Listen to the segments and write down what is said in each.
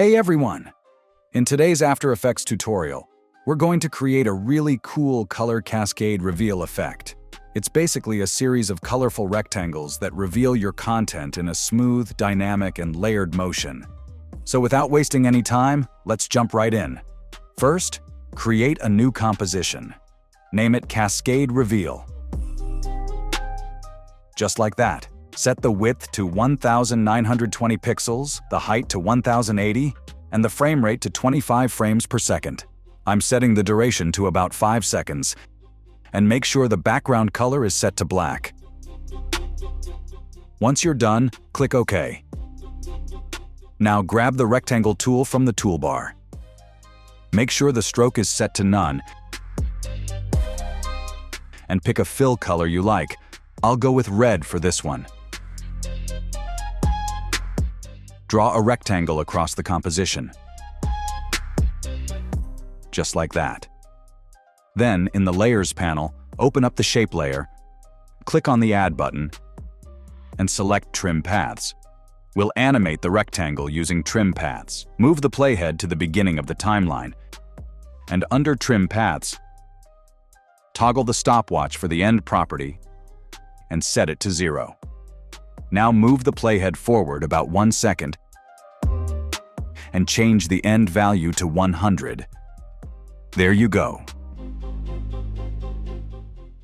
Hey everyone! In today's After Effects tutorial, we're going to create a really cool color cascade reveal effect. It's basically a series of colorful rectangles that reveal your content in a smooth, dynamic, and layered motion. So without wasting any time, let's jump right in. First, create a new composition. Name it Cascade Reveal. Just like that. Set the width to 1920 pixels, the height to 1080, and the frame rate to 25 frames per second. I'm setting the duration to about 5 seconds, and make sure the background color is set to black. Once you're done, click OK. Now grab the rectangle tool from the toolbar. Make sure the stroke is set to none, and pick a fill color you like. I'll go with red for this one. Draw a rectangle across the composition. Just like that. Then, in the Layers panel, open up the Shape layer, click on the Add button, and select Trim Paths. We'll animate the rectangle using Trim Paths. Move the playhead to the beginning of the timeline, and under Trim Paths, toggle the stopwatch for the end property and set it to 0. Now move the playhead forward about 1 second and change the end value to 100. There you go.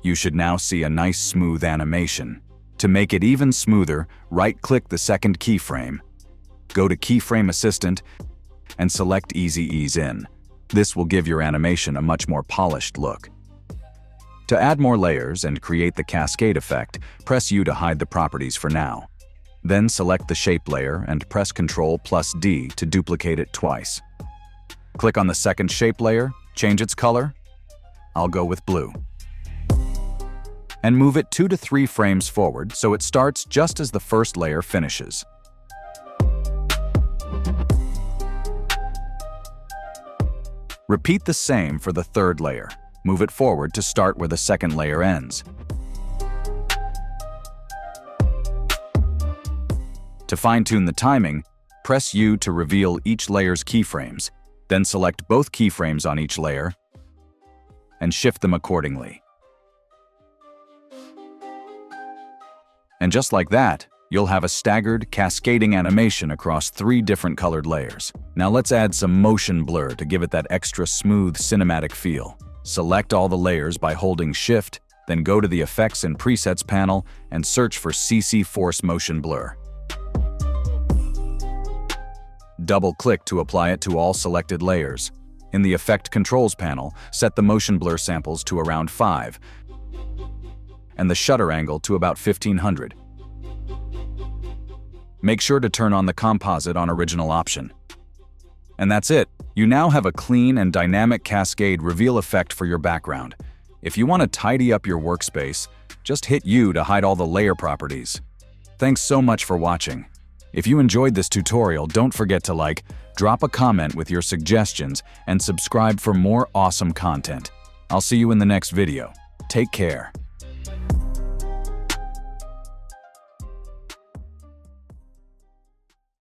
You should now see a nice smooth animation. To make it even smoother, right-click the second keyframe. Go to Keyframe Assistant and select Easy Ease In. This will give your animation a much more polished look. To add more layers and create the cascade effect, press U to hide the properties for now. Then select the shape layer and press Ctrl+D to duplicate it twice. Click on the second shape layer, change its color. I'll go with blue. And move it 2 to 3 frames forward so it starts just as the first layer finishes. Repeat the same for the third layer. Move it forward to start where the second layer ends. To fine-tune the timing, press U to reveal each layer's keyframes, then select both keyframes on each layer and shift them accordingly. And just like that, you'll have a staggered, cascading animation across 3 different colored layers. Now let's add some motion blur to give it that extra smooth, cinematic feel. Select all the layers by holding Shift, then go to the Effects and Presets panel and search for CC Force Motion Blur. Double-click to apply it to all selected layers. In the Effect Controls panel, set the motion blur samples to around 5 and the shutter angle to about 1500. Make sure to turn on the composite on original option. And that's it. You now have a clean and dynamic cascade reveal effect for your background. If you want to tidy up your workspace, just hit U to hide all the layer properties. Thanks so much for watching. If you enjoyed this tutorial, don't forget to like, drop a comment with your suggestions, and subscribe for more awesome content. I'll see you in the next video. Take care.